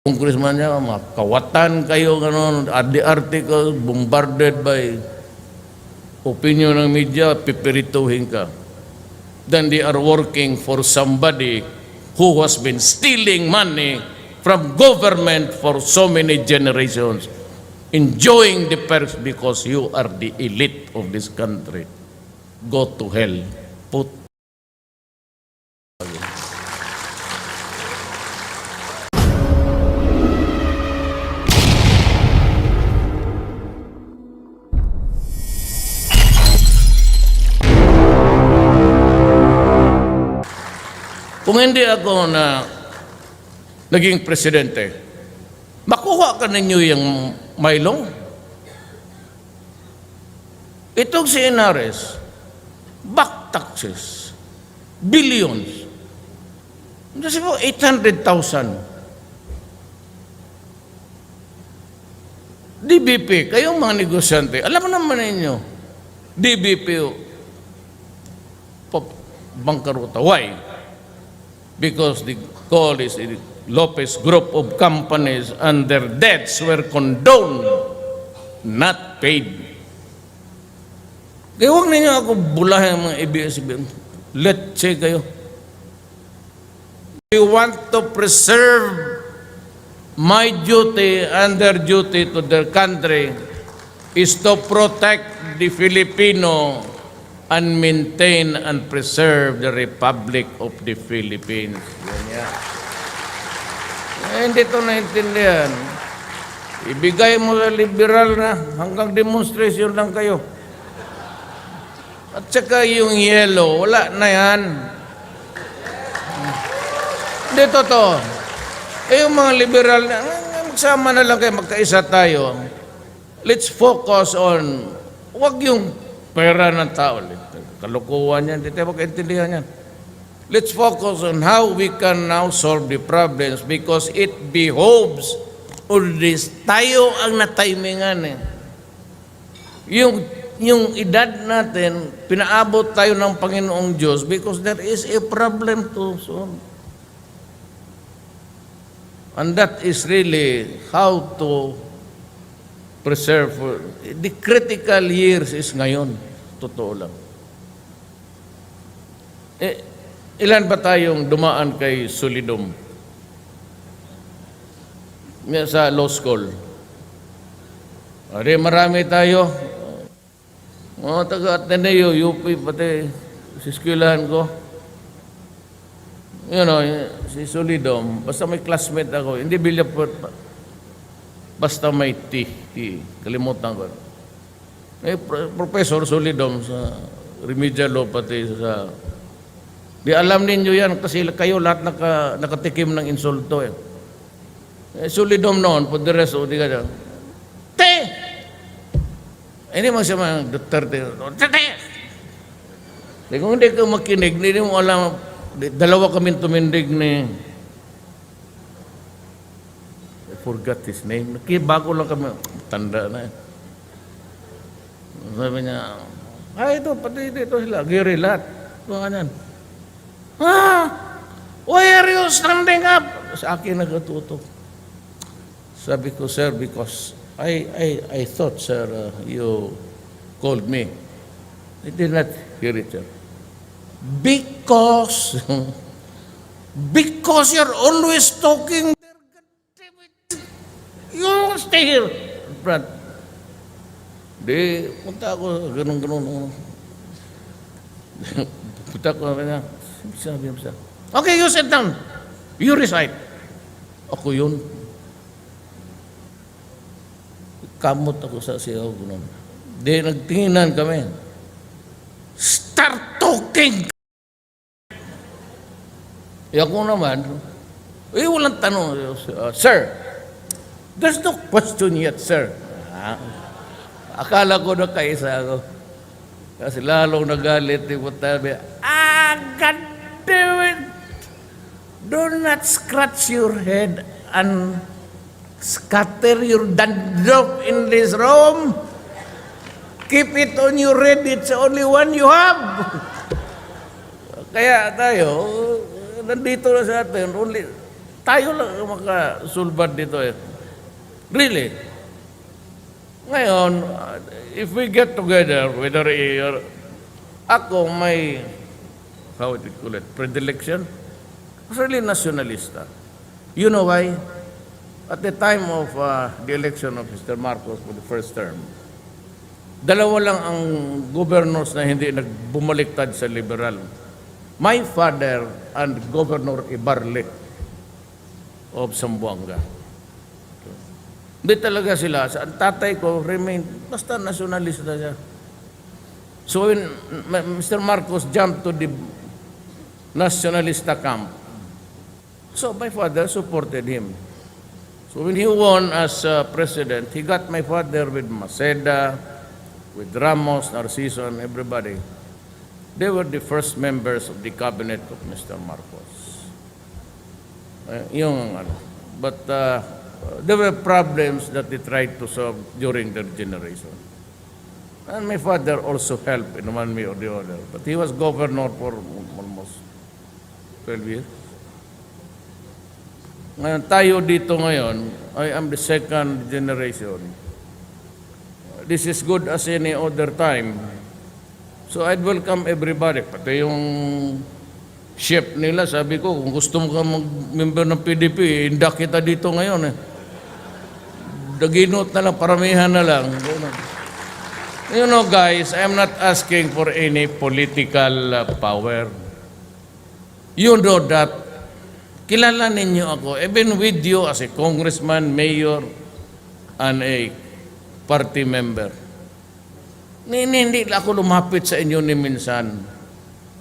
congressman niya, makawatan kayo, gano'n, the article, bombarded by opinion ng media, pipirituhin ka. Then they are working for somebody who has been stealing money from government for so many generations, enjoying the perks because you are the elite of this country. Go to hell. Put Kung hindi ako na naging presidente, makuha ka ninyo yung Milo. Itong si NRS, back taxes, billions. Kasi po, 800,000. DBP, kayong mga negosyante, alam mo naman ninyo, DBP, bangkaruta. Why? Because the call is the Lopez group of companies and their debts were condoned, not paid. Kaya huwag ninyo ako bulahin mga Abs-Cbn. Let's say kayo. We want to preserve my duty and their duty to their country is to protect the Filipino and maintain and preserve the Republic of the Philippines. Yan. Hindi ito naintindihan. Ibigay mo sa liberal na hanggang demonstration lang kayo. At saka yung yellow, wala na yan. Hindi totoo. Yung mga liberal na, magsama na lang kayo, magkaisa tayo. Let's focus on, wag yung pera ng tao. Kalukuhan yan. Hindi tayo magkaintindihan yan. Let's focus on how we can now solve the problems because it behoves on this. Tayo ang natimingan eh. Yung edad natin, pinaabot tayo ng Panginoong Diyos because there is a problem to solve. And that is really how to preserve. The critical years is ngayon. Totoo lang. Ilan ba tayong dumaan kay Solidum? Sa law school. Marami tayo. Mga taga-Ateneo, UP, pati sa eskwelahan ko. You know, si Solidum, basta may classmate ako, hindi bilya po, basta may T, kalimutan ko. May Professor Solidum sa remedial law pati sa... Di alam ninyo yan kasi kayo lahat nakatikim ng insulto eh. Solidum noon, for the rest of the gano'n. Te! Hindi mo siya mga Duterte. Te! Kung hindi ka makinig, hindi mo alam, dalawa kami tumindig ni... I forgot his name. Bago lang kami, tanda na eh. Sabi niya, ito, pati dito sila, giri lahat. Ito ganyan. Why are you standing up? Sa akin nagatutok. Sabi ko, sir, because I thought, sir, you called me. I did not hear it, sir. Because you're always talking there, goddammit. You stay here. Brad. Di, punta ako, ganun. Punta ako, sabi niya, okay, you sit down. You recite. Ako yun. Kamot ako sa siyaw ko nun. Di, nagtinginan kami. Start talking! Ako naman, walang tanong. Sir, there's no question yet, sir. Akala ko na kaisa ako. Kasi lalong nagalit yung putabi. God damn it! Do not scratch your head and scatter your dandruff in this room. Keep it on your head. It's the only one you have. Kaya tayo, nandito na sa atin, only Tayo lang ang makasulbad dito eh. Really. Ngayon, if we get together, whether ako may, how do you call it, predilection, really nationalista. You know why? At the time of the election of Mr. Marcos for the first term, dalawa lang ang governors na hindi nagbumaliktad sa liberal. My father and Governor Ibarle of Zamboanga. Hindi talaga sila. Ang tatay ko remain, basta nationalista siya. So when Mr. Marcos jumped to the nationalista camp, so my father supported him. So when he won as president, he got my father with Maceda, with Ramos, Narciso, and everybody. They were the first members of the cabinet of Mr. Marcos. But there were problems that they tried to solve during their generation. And my father also helped in one way or the other. But he was governor for almost 12 years. Ngayon, tayo dito ngayon, I am the second generation. This is good as any other time. So I'd welcome everybody. Pati yung chef nila, sabi ko, kung gusto mo ka mag-member ng PDP, indak kita dito ngayon eh. Daginot na lang, paramihan na lang. You know guys, I'm not asking for any political power. You know that. Kilala ninyo ako, even with you as a congressman, mayor, and a party member. Hindi ako lumapit sa inyo ni minsan.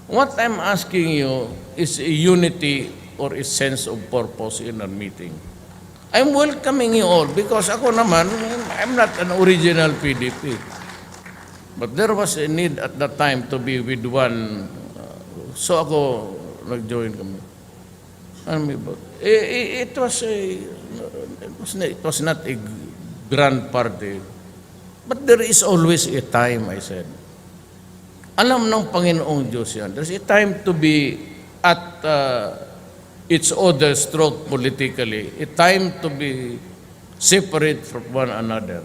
What I'm asking you is a unity or a sense of purpose in our meeting. I'm welcoming you all because ako naman, I'm not an original PDP. But there was a need at that time to be with one. So ako nag-join kami. It was not a grand party. But there is always a time, I said. Alam ng Panginoong Diyos yan. There's a time to be at each other's throat politically. A time to be separate from one another.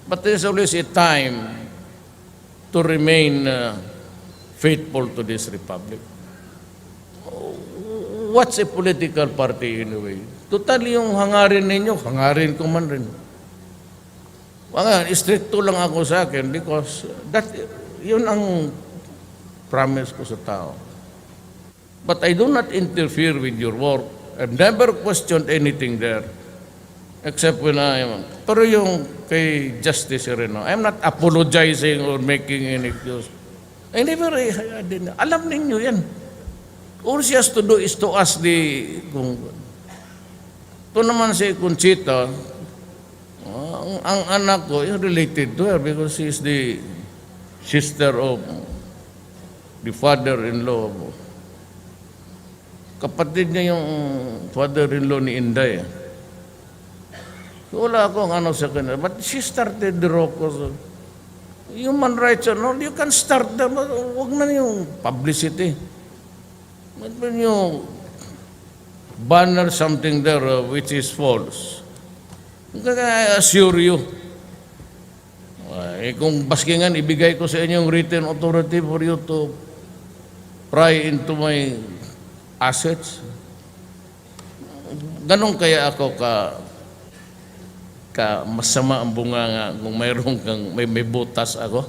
But there's always a time to remain faithful to this republic. What's a political party anyway? Total yung hangarin ninyo, hangarin ko man rin. Stricto lang ako sa akin because yun ang promise ko sa tao. But I do not interfere with your work. I've never questioned anything there. Except when pero yung kay Justice Sereno, I'm not apologizing or making any excuse. I never, alam ninyo yan. All she has to do is to ask ito naman si Conchita, ang anak ko is related to her because she is the sister of the father-in-law. Kapatid niya yung father-in-law ni Inday. So wala akong sa kanya. But she started the Rocos. Human rights and all, you can start them. Huwag na yung publicity. But when you banner something there which is false, I assure you, kung baskingan, ibigay ko sa inyong written authority for you to pry into my assets. Ganon kaya ako masama ang bunganga kung mayroon may butas ako.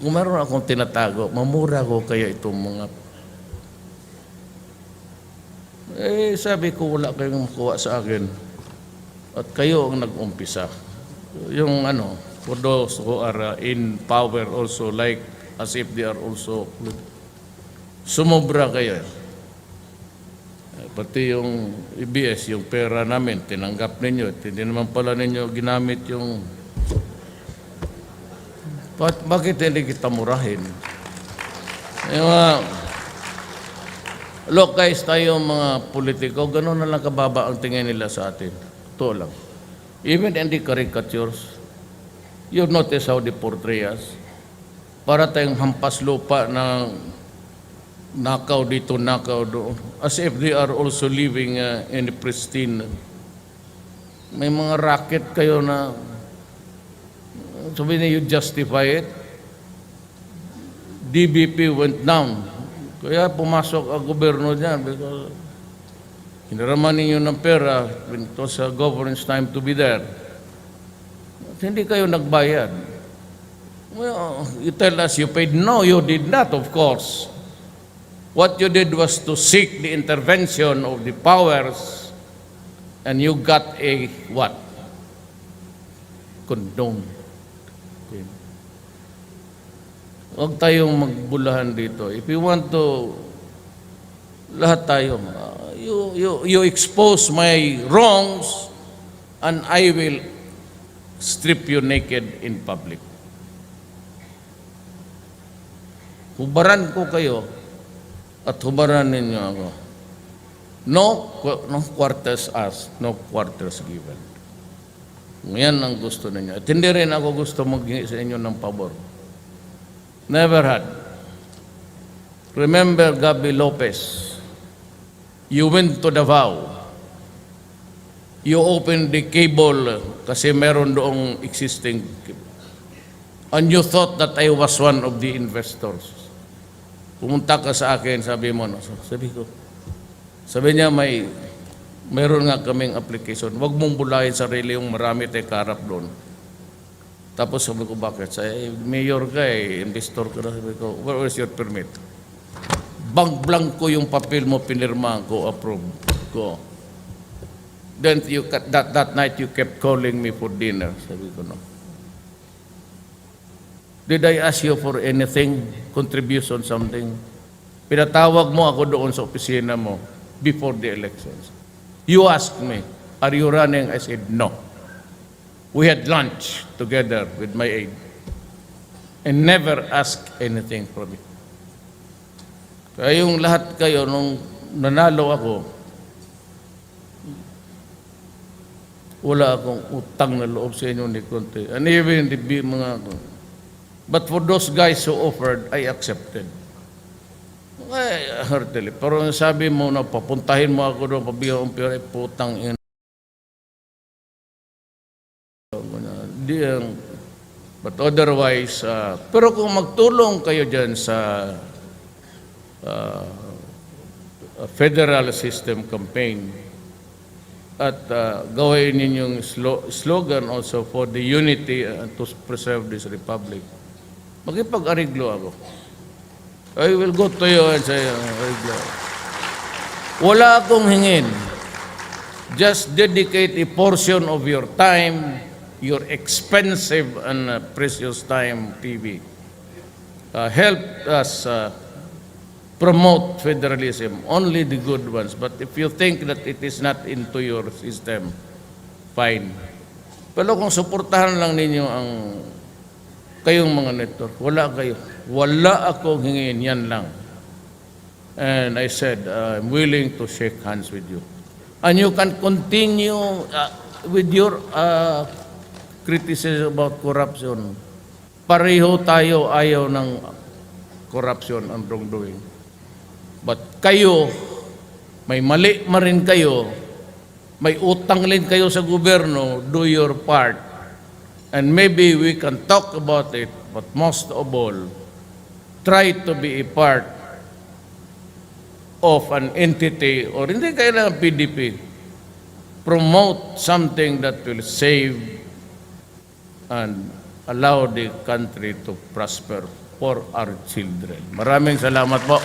Kung mayroon akong tinatago, mamura ko kaya itong mga. Sabi ko, wala kayong makuha sa akin. At kayo ang nag-umpisa. Yung for those who are in power also, like as if they are also, sumobra kayo. Pati yung EBS, yung pera namin, tinanggap ninyo. Hindi naman pala ninyo ginamit yung. Bakit hindi kita murahin? Look guys, tayo mga politiko, gano'n na lang kababa ang tingin nila sa atin. Ito lang. Even in the caricatures, you notice how they portray us. Para tayong hampas lupa ng nakaw dito, nakaw doon. As if they are also living in a pristine. May mga racket kayo na sabi niya, you justify it. DBP went down. Kaya pumasok ang gobyerno dyan because hinaraman ninyo ng pera when it was government's time to be there. At hindi kayo nagbayad. Well, you tell us you paid. No, you did not, of course. What you did was to seek the intervention of the powers and you got a what? Condone. Okay. Huwag tayong magbulahan dito. If you want to, lahat tayo, you expose my wrongs and I will strip you naked in public. Hubaran ko kayo at hubaran ninyo ako. No quarters asked, no quarters given. Yan ang gusto ninyo. At hindi rin ako gusto maghingi sa inyo ng pabor. Never had. Remember Gabby Lopez. You went to Davao. You opened the cable kasi meron doong existing cable. And you thought that I was one of the investors. Pumunta ka sa akin, sabi mo, sabi niya meron nga kaming application. Huwag mong bulahin sarili yung marami tayo karap doon. Tapos sabi ko, bakit? Mayor ka investor ka na. Sabi ko, where is your permit? Blank ko yung papel mo, pinirmahan ko, approve ko. Then that night you kept calling me for dinner. Sabi ko, no. Did I ask you for anything? Contribution, something? Pinatawag mo ako doon sa opisina mo before the elections. You asked me, are you running? I said, no. We had lunch together with my aide and never asked anything from me. Kaya yung lahat kayo, nung nanalo ako, wala akong utang na loob sa inyo ni Conte. And even the mga... But for those guys who offered, I accepted. Heartily. Pero sabi mo na papuntahin mo ako doon, pabigyan kong pera, putang ina. But otherwise, pero kung magtulong kayo dyan sa federal system campaign at gawin ninyong slogan also for the unity to preserve this republic, magipag-ariglo ako. I will go to you and say, wala akong hingin. Just dedicate a portion of your time, your expensive and precious time, TV. Help us promote federalism, only the good ones. But if you think that it is not into your system, fine. Pero kung suportahan lang ninyo ang kayong mga network, wala kayo. Wala akong hingin, yan lang. And I said, I'm willing to shake hands with you. And you can continue with your criticism about corruption. Pareho tayo ayaw ng corruption and wrongdoing. But kayo, may mali rin kayo, may utang rin kayo sa gobyerno, do your part. And maybe we can talk about it, but most of all, try to be a part of an entity, or hindi kailangan PDP, promote something that will save and allow the country to prosper for our children. Maraming salamat po.